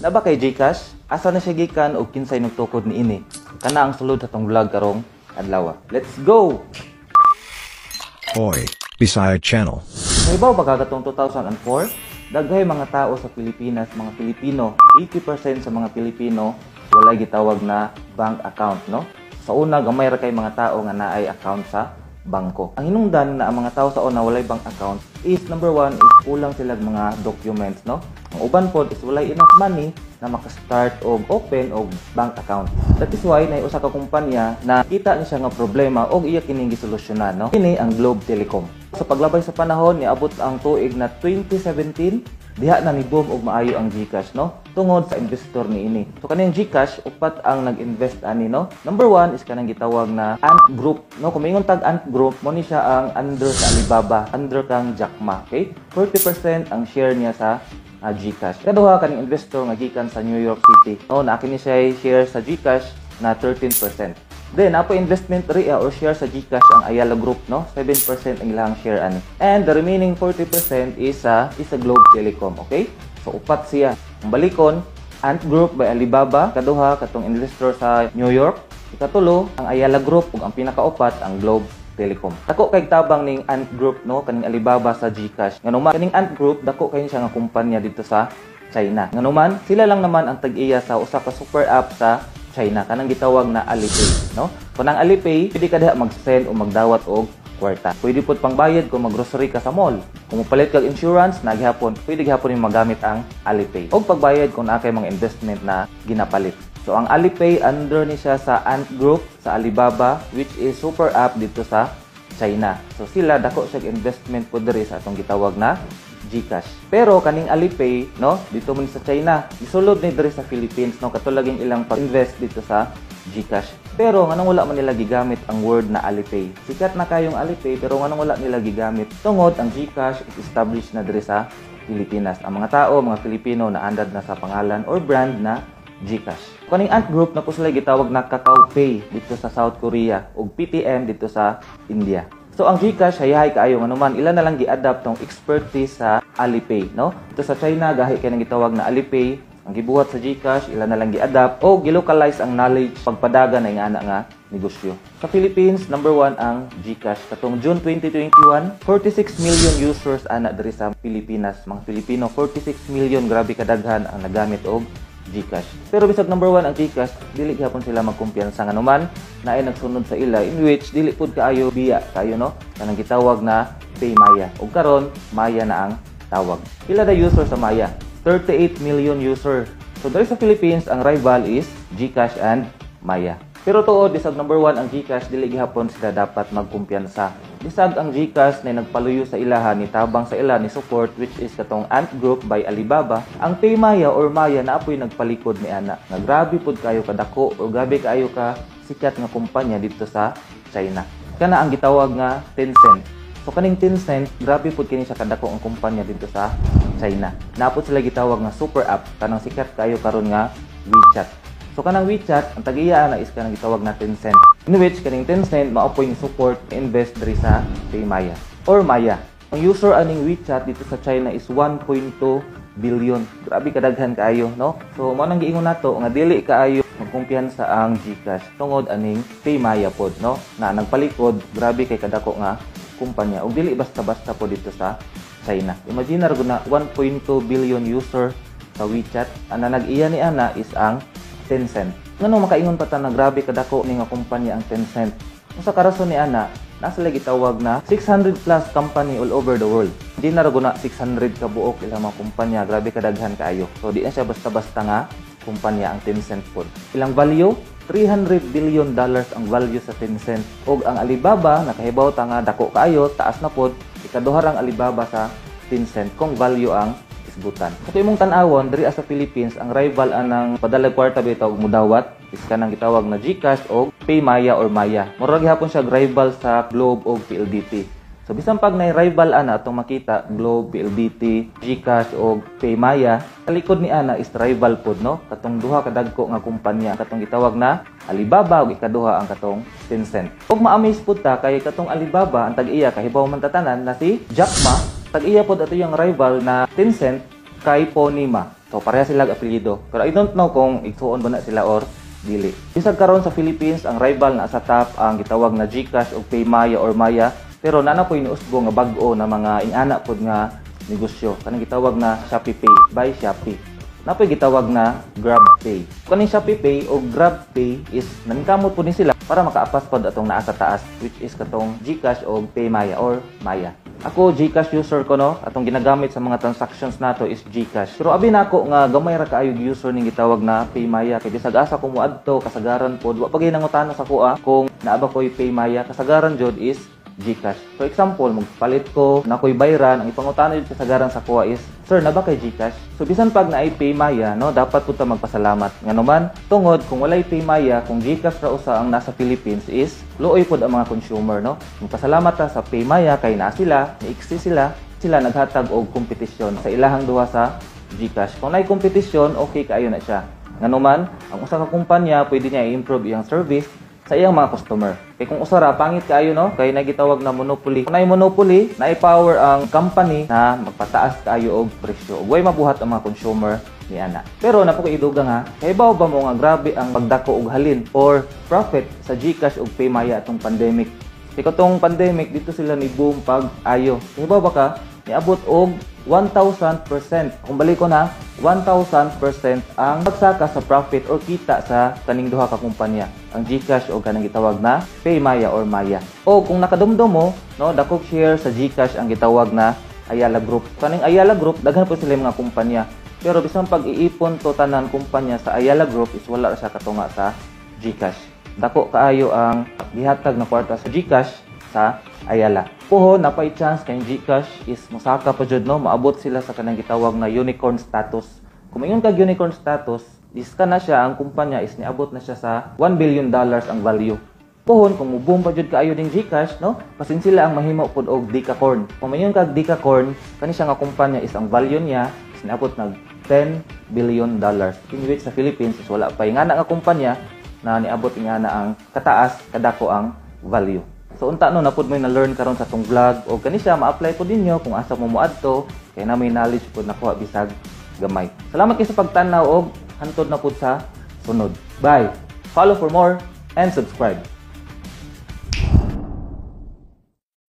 Na ba kay GCash? Asa na siya gikan o kinsay nagtukod ni ini? Kana ang sulod sa tong vlog karong adlaw. Let's go! Hoy, Bisaya Channel. Nahibaw ba kagatong 2004? Daghay mga tao sa Pilipinas, mga Pilipino, 80% sa mga Pilipino walay gitawag na bank account, no? Sa una, gamay ra kay mga tao nga naay account sa bangko. Ang hinungdan na ang mga tao sa una walay bank account is number one is kulang silang mga documents, no? Ang uban pod is walay enough money na maka-start og open og bank account. That is why nay usa ka kumpanya na kita ni siya nga problema og iya kining gisolusyonan, no? Kini ang Globe Telecom. Sa paglabay sa panahon niabot ang tuig na 2017, diha na ni boom og maayo ang GCash, no? Tungod sa investor ni ini. So kaning GCash upat ang nag-invest ani, no? Number one is kanang gitawag na Ant Group, no? Kung mingon tag Ant Group, mo ni siya ang under sa Alibaba, under kang Jack Ma, okay? 40% ang share niya sa GCash. Kaduha kaning investor nga gikan sa New York City. No, na kini siya share sa GCash na 13%. Then, apo investment area or share sa GCash ang Ayala Group, no? 7% ang ilang share ani. And the remaining 40% is sa Globe Telecom, okay? So, upat siya. Ang balikon, Ant Group by Alibaba, kaduha katong investor sa New York, ikatulo ang Ayala Group ug ang pinakaupat ang Globe Telecom. Dako kay tabang ning Ant Group, no, kaning Alibaba sa GCash. Nganuman kaning Ant Group dako kay siya nga kumpanya dito sa China. Nganuman sila lang naman ang tag-iya sa usa ka super app sa China kanang gitawag na Alipay, no? Kanang Alipay, pwede ka diha mag-send o magdawat og kwarta. Pwede pod pangbayad kung mag-grocery ka sa mall. Kung mupalit kag insurance, naghapon, pwede gihapon yung magamit ang Alipay. O pagbayad kung naa kay mga investment na ginapalit. So ang Alipay under ni siya sa Ant Group sa Alibaba, which is super app dito sa China. So sila dako siya investment po diri sa atong gitawag na GCash. Pero kaning Alipay, no, dito man sa China, isulod ni diri sa Philippines, no, katulaging ilang pag-invest dito sa GCash. Pero nganong wala man nila gigamit ang word na Alipay. Sikat na kayong Alipay pero nganong wala nila gigamit. Tungod ang GCash is established na diri sa Pilipinas. Ang mga tao, mga Pilipino na andad na sa pangalan or brand na GCash. Kaning Ant Group na po sila gitawag na Kakao Pay dito sa South Korea ug PTM dito sa India. So ang GCash hayahay kaayo nganuman ila na lang gi-adapt tong expertise sa Alipay, no? Ito sa China gahi kay nang gitawag na Alipay, ang gibuhat sa GCash ila na lang gi-adapt o gi-localize ang knowledge pagpadaga na ingana nga negosyo. Sa Philippines, number 1 ang GCash. Katong June 2021, 46 million users ana diri sa Pilipinas. Mga Pilipino 46 million, grabe kadaghan ang nagamit og GCash. Pero bisag number 1 ang GCash, dili gyapon sila magkumpiyansa nganuman na ay nagsunod sa ila in which dili pud kaayo biya kayo, no, kanang gitawag na PayMaya. Ug karon Maya na ang tawag. Pila da user sa Maya? 38 million user. So diri sa Philippines ang rival is GCash and Maya. Pero tuod bisag number 1 ang GCash, dili gihapon sila dapat magkumpiyansa. Bisag ang GCash na nagpaluyo sa ilahan ni tabang sa ila ni support which is katong Ant Group by Alibaba, ang PayMaya or Maya na apoy nagpalikod ni ana. Nga grabe pud kayo kadako o grabe kayo ka sikat nga kumpanya dito sa China. Kana ang gitawag nga Tencent. So kaning Tencent, grabe pud kini siya kadako ang kumpanya dito sa China. Napod sila gitawag nga super app kanang sikat kayo karon nga WeChat. So kanang WeChat, ang tag-iya na is kanang gitawag na Tencent. In which kaning Tencent mao-po yung support invest diri sa PayMaya or Maya. Ang user aning WeChat dito sa China is 1.2 billion. Grabe kadaghan kaayo, no? So mao nang giingon nato nga dili kaayo magkumpiyansa ang GCash tungod aning PayMaya pod, no? Na nagpalikod, grabe kay kadako nga kumpanya. Ug dili basta-basta po dito sa China. Imagine ra gud na 1.2 billion user sa WeChat. Ang nag-iya ni ana is ang Tencent. Ngano makaingon pa ta na grabe kadako ni nga kumpanya ang Tencent. Usa ka rason ni ana, nasa lagi tawag na 600 plus company all over the world. Di na ra guna 600 ka buok ilang mga kumpanya, grabe kadaghan kaayo. So di na siya basta-basta nga kumpanya ang Tencent pod. Ilang value? $300 billion ang value sa Tencent. Og ang Alibaba nakahibaw ta nga dako kaayo, taas na pod. Ikaduha ang Alibaba sa Tencent kung value ang isgutan. Kung imong tan-awon diri sa Philippines, ang rival anang padalag kwarta bitaw og mudawat is kanang gitawag na GCash o PayMaya or Maya. Murag gihapon siya rival sa Globe o PLDT. So bisan pag nay rival ana atong makita Globe, PLDT, GCash o PayMaya, kalikod ni ana is rival pod, no? Katong duha kadagko nga kumpanya, katong gitawag na Alibaba ug ikaduha ang katong Tencent. Ug ma-amaze pud ta kay katong Alibaba ang tag-iya kahibaw man tatanan na si Jack Ma, tag-iya pod ato yung rival na Tencent kay Pony Ma. So pareha sila apelyido. Pero I don't know kung igsuon ba na sila or dili. Bisag karon sa Philippines, ang rival na sa top ang gitawag na GCash o PayMaya or Maya. Pero nana po inuusbo nga bag-o na mga ingana pod nga negosyo. Kanang gitawag na Shopee Pay by Shopee. Napoy gitawag na GrabPay. Kaning Shopee Pay o GrabPay is naningkamot po ni sila para makaapas pod atong naa sa taas, which is katong GCash o PayMaya or Maya. Ako GCash user ko no, atong ginagamit sa mga transactions nato is GCash. Pero abi nako nga gamay ra kaayo user ning gitawag na PayMaya kay bisag asa ko moadto kasagaran pod wa pa gyud nangutana sa kuha kung naa ba koy PayMaya, kasagaran jud is GCash. For example, magpalit ko na ko'y bayran, ang ipangutana yun kasagaran sa kuha is, sir, na ba kay GCash? So, bisan pag na-ay PayMaya, no, dapat po ta magpasalamat. Nga naman, tungod, kung walay PayMaya, kung GCash ra usa ang nasa Philippines is, luoy pod ang mga consumer, no? Magpasalamat ta sa PayMaya, kay na sila, ni-exist sila naghatag og kompetisyon sa ilahang duha sa GCash. Kung naay kompetisyon, okay kaayo na siya. Nga naman, ang usa ka kumpanya, pwede niya i-improve iyang service sa iyang mga customer. Kaya kung usara, pangit kaayo no, kay nagitawag na monopoly. Kung monopoly, na-power ang company na magpataas kaayo og presyo. Ug way mabuhat ang mga consumer ni ana. Pero napo ko iduga nga, kay bawo ba mo nga grabe ang pagdako og halin or profit sa GCash ug PayMaya atong pandemic. Kaya katong pandemic dito sila ni boom pag ayo. Kay bawo ba ka, niabot og 1,000%. Kung balik ko na, 1,000% ang pagsaka sa profit or kita sa kaning duha ka kumpanya, ang GCash o kanang gitawag na PayMaya or Maya. O kung nakadumdum mo, no, dakog share sa GCash ang gitawag na Ayala Group. Kaning Ayala Group, daghan po sila mga kumpanya. Pero bisan pag iipon to tanan kumpanya sa Ayala Group is wala ra siya katunga sa GCash. Dako kaayo ang gihatag na kwarta sa GCash sa Ayala. Puho napay chance kay GCash is musaka pa jud no, maabot sila sa kanang gitawag na unicorn status. Kung mayon kag unicorn status, is kana siya ang kumpanya is niabot na siya sa $1 billion ang value. Puhon kung muboom pa jud kaayo ning GCash no, pasin sila ang mahimo pod og Decacorn. Kung mayon kag Decacorn, kani siya nga kumpanya is ang value niya is niabot nag $10 billion. In which sa Philippines is wala pa nga nga kumpanya na niabot nga na ang kataas kadako ang value. So unta no, napud mo na learn karon sa tong vlog o kani siya ma-apply po ninyo kung asa mo moadto kay na may knowledge pud nakuha bisag gamay. Salamat kay sa pagtanaw og hantod na pud sa sunod. Bye. Follow for more and subscribe.